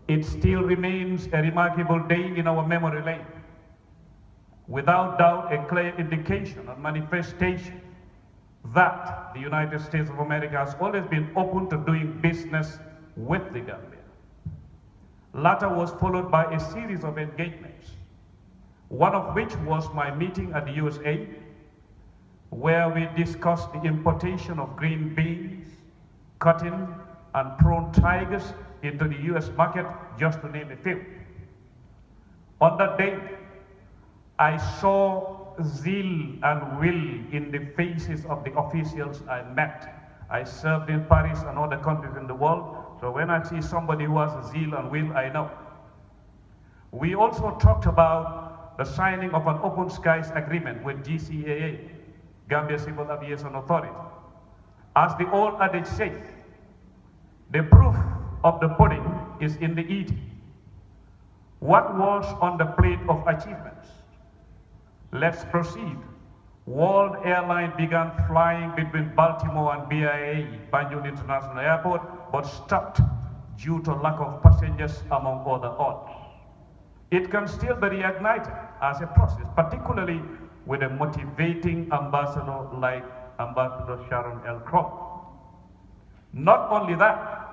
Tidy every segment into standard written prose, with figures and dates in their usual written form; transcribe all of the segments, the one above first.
It still remains a remarkable day in our memory lane. Without doubt, a clear indication and manifestation that the United States of America has always been open to doing business with the Gambia. Latter was followed by a series of engagements, one of which was my meeting at the USA, where we discussed the importation of green beans, cotton, and prawn tigers into the US market, just to name a few. On that day, I saw zeal and will in the faces of the officials I met. I served in Paris and other countries in the world, so when I see somebody who has zeal and will, I know. We also talked about the signing of an open skies agreement with GCAA, Gambia Civil Aviation Authority. As the old adage says, the proof of the pudding is in the eating. What was on the plate of achievements? Let's proceed. World Airline began flying between Baltimore and BIA, Banjul International Airport, but stopped due to lack of passengers, among other odds. It can still be reignited as a process, particularly with a motivating ambassador like Ambassador Sharon L. Crow. Not only that,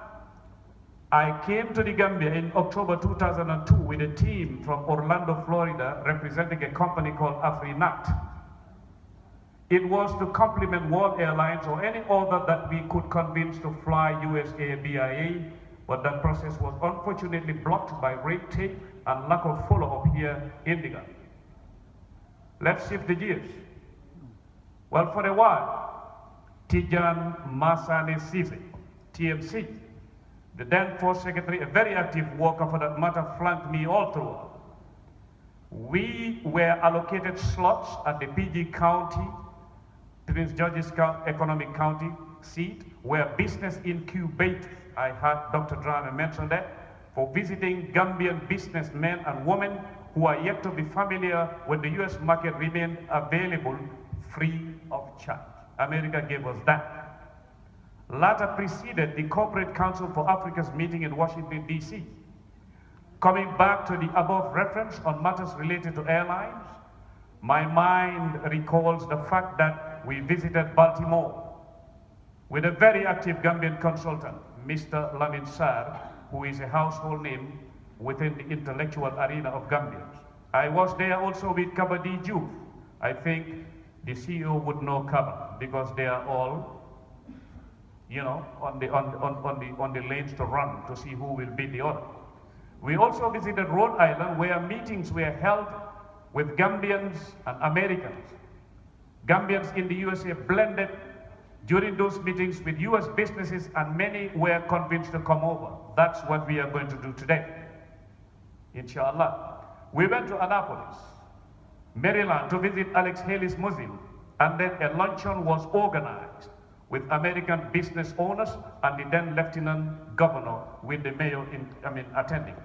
I came to the Gambia in October 2002 with a team from Orlando, Florida, representing a company called AfriNat. It was to complement World Airlines or any other that we could convince to fly USA BIA, but that process was unfortunately blocked by red tape and lack of follow-up here in the Gambia. Let's shift the gears. Well, for a while, Tijan Masane Sise, TMC, the then Force Secretary, a very active worker for that matter, flanked me all throughout. We were allocated slots at the PG County, Prince George's Economic County seat, where business incubators, I heard Dr. Drame mention that, for visiting Gambian businessmen and women who are yet to be familiar with the US market remain available free of charge. America gave us that. Latter preceded the Corporate Council for Africa's meeting in Washington, D.C. Coming back to the above reference on matters related to airlines, my mind recalls the fact that we visited Baltimore with a very active Gambian consultant, Mr. Lamin Sarr, who is a household name within the intellectual arena of Gambians. I was there also with Kaba Diouf. I think the CEO would know Kaba because they are all, you know, on the lanes to run to see who will beat the other. We also visited Rhode Island, where meetings were held with Gambians and Americans. Gambians in the USA blended during those meetings with US businesses, and many were convinced to come over. That's what we are going to do today, inshallah. We went to Annapolis, Maryland, to visit Alex Haley's museum, and then a luncheon was organized with American business owners and the then Lieutenant Governor with the mayor attending.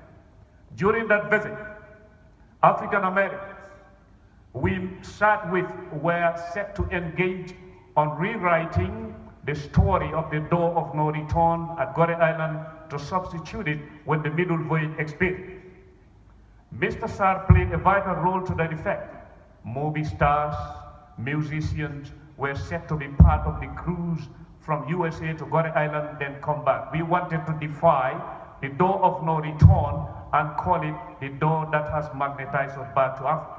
During that visit, African Americans we sat with were set to engage on rewriting the story of the door of no return at Gore Island to substitute it with the middle voyage experience. Mr. Sarr played a vital role to that effect. Movie stars, musicians were set to be part of the cruise from USA to Gore Island, then come back. We wanted to defy the door of no return and call it the door that has magnetized us back to Africa.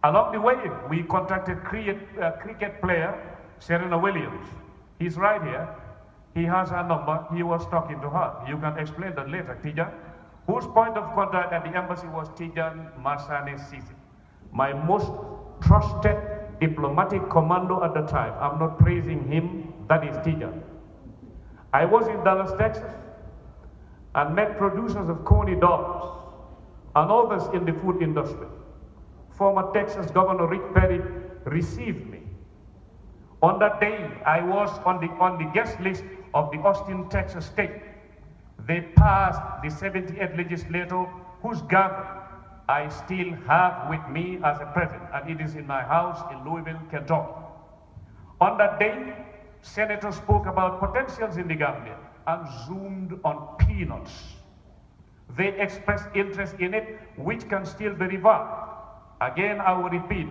Along the way, we contacted cricket player Serena Williams. He's right here. He has her number. He was talking to her. You can explain that later, Tijan. Whose point of contact at the embassy was Tijan Masane Sisi, my most trusted diplomatic commando at the time. I'm not praising him, that is Tijan. I was in Dallas, Texas, and met producers of Coney dogs and others in the food industry. Former Texas Governor Rick Perry received me. On that day, I was on the guest list of the Austin, Texas state. They passed the 78th legislator whose gavel I still have with me as a present, and it is in my house in Louisville, Kentucky. On that day, senators spoke about potentials in the Gambia and zoomed on peanuts. they express interest in it, which can still be revived. Again, I will repeat,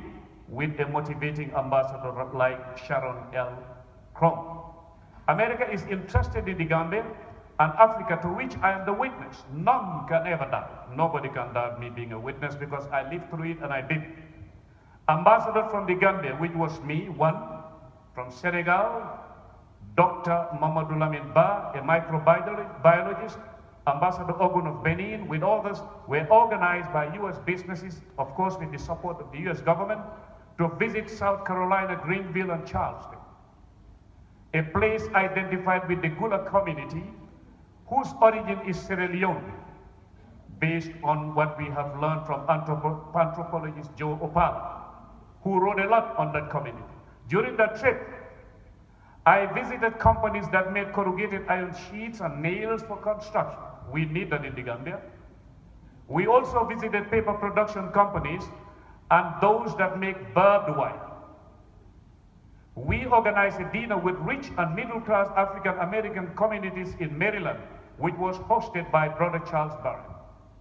with a motivating ambassador like Sharon L. Crum. America is interested in the Gambia and Africa, to which I am the witness. None can ever doubt. Nobody can doubt me being a witness, because I lived through it and I did. Ambassador from the Gambia, which was me, one. From Senegal, Dr. Mamadou Lamine Ba, a microbiologist. Ambassador Ogun of Benin, with others, were organized by U.S. businesses, of course with the support of the U.S. government, to visit South Carolina, Greenville, and Charleston, a place identified with the Gula community, whose origin is Sierra Leone, based on what we have learned from anthropologist Joe Opala, who wrote a lot on that community. During that trip, I visited companies that made corrugated iron sheets and nails for construction. We need that in the Gambia. We also visited paper production companies and those that make barbed wire. We organized a dinner with rich and middle-class African American communities in Maryland, which was hosted by Brother Charles Barron.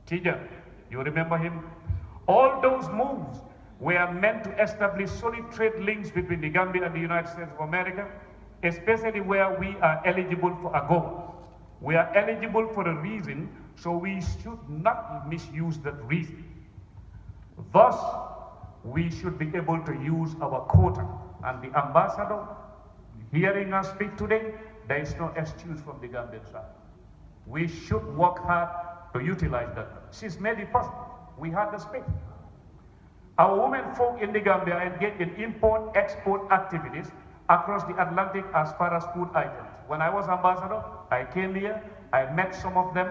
Tijan, you remember him? All those moves were meant to establish solid trade links between the Gambia and the United States of America, especially where we are eligible for AGOA. We are eligible for a reason, so we should not misuse that reason. Thus, we should be able to use our quota. And the ambassador, hearing us speak today, there is no excuse from the Gambian side. We should work hard to utilize that. She's made it possible. We had the space. Our women folk in the Gambia engage in import-export activities across the Atlantic as far as food items. When I was ambassador, I came here, I met some of them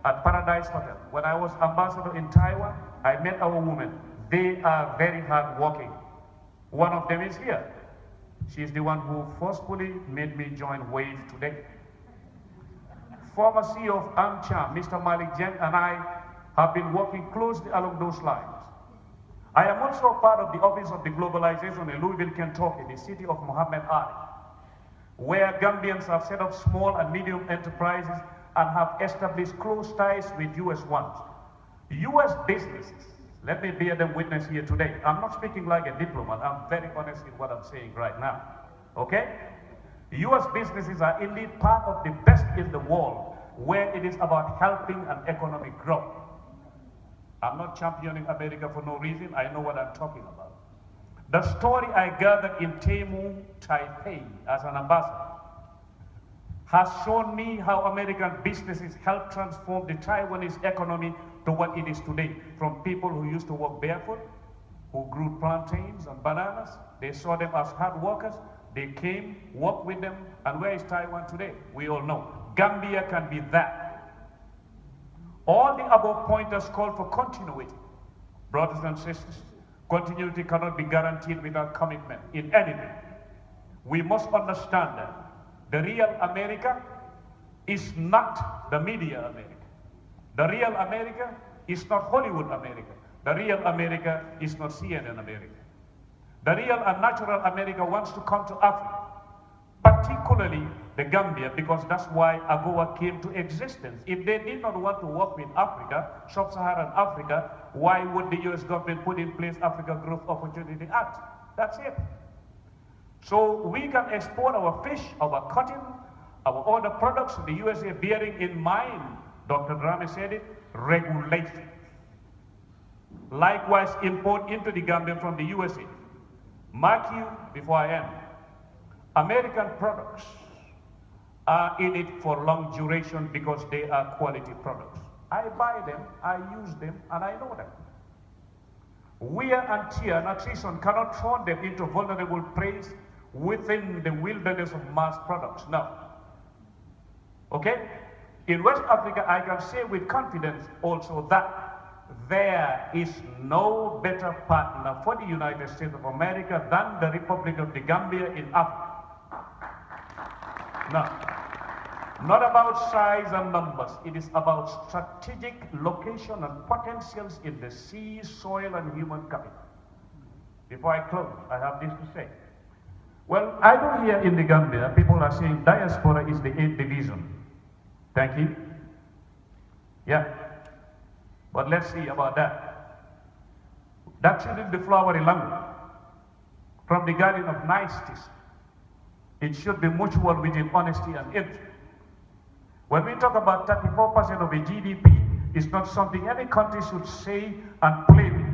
at Paradise Hotel. When I was ambassador in Taiwan, I met our women. They are very hardworking. One of them is here. She's the one who forcefully made me join WAVE today. Former CEO of AmCham, Mr. Malik Jeng, and I have been working closely along those lines. I am also part of the Office of the Globalization in Louisville, Kentucky, the city of Muhammad Ali, where Gambians have set up small and medium enterprises and have established close ties with U.S. ones. U.S. businesses, let me bear them witness here today. I'm not speaking like a diplomat. I'm very honest in what I'm saying right now. Okay? U.S. businesses are indeed part of the best in the world, where it is about helping an economic growth. I'm not championing America for no reason. I know what I'm talking about. The story I gathered in Taimu, Taipei, as an ambassador, has shown me how American businesses help transform the Taiwanese economy to what it is today. From people who used to walk barefoot, who grew plantains and bananas, they saw them as hard workers, they came, worked with them, and where is Taiwan today? We all know. Gambia can be that. All the above pointers call for continuity. Brothers and sisters, continuity cannot be guaranteed without commitment in anything. We must understand that the real America is not the media America. The real America is not Hollywood America. The real America is not CNN America. The real and natural America wants to come to Africa, particularly the Gambia, because that's why AGOA came to existence. If they did not want to work with Africa, sub-Saharan Africa, why would the US government put in place Africa Growth Opportunity Act? That's it. So we can export our fish, our cotton, our other products to the USA, bearing in mind, Dr. Drame said it, regulation. Likewise, import into the Gambia from the USA. Mark you, before I end, American products are in it for long duration because they are quality products. I buy them, I use them, and I know them. Wear and tear and attrition cannot turn them into vulnerable prey within the wilderness of mass products. No. Okay? In West Africa, I can say with confidence also that there is no better partner for the United States of America than the Republic of the Gambia in Africa. No. Not about size and numbers. It is about strategic location and potentials in the sea, soil, and human capital. Before I close, I have this to say. Well, I know here in the Gambia, people are saying diaspora is the 8th division. Thank you. Yeah. But let's see about that. That shouldn't be flowery language from the garden of niceties. It should be mutual within honesty and interest. When we talk about 34% of the GDP, it's not something any country should say and play with,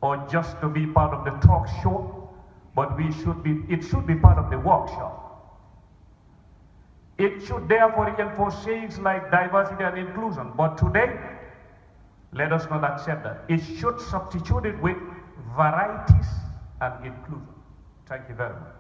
or just to be part of the talk show, but it should be part of the workshop. It should therefore reinforce sayings like diversity and inclusion, but today, let us not accept that. It should substitute it with varieties and inclusion. Thank you very much.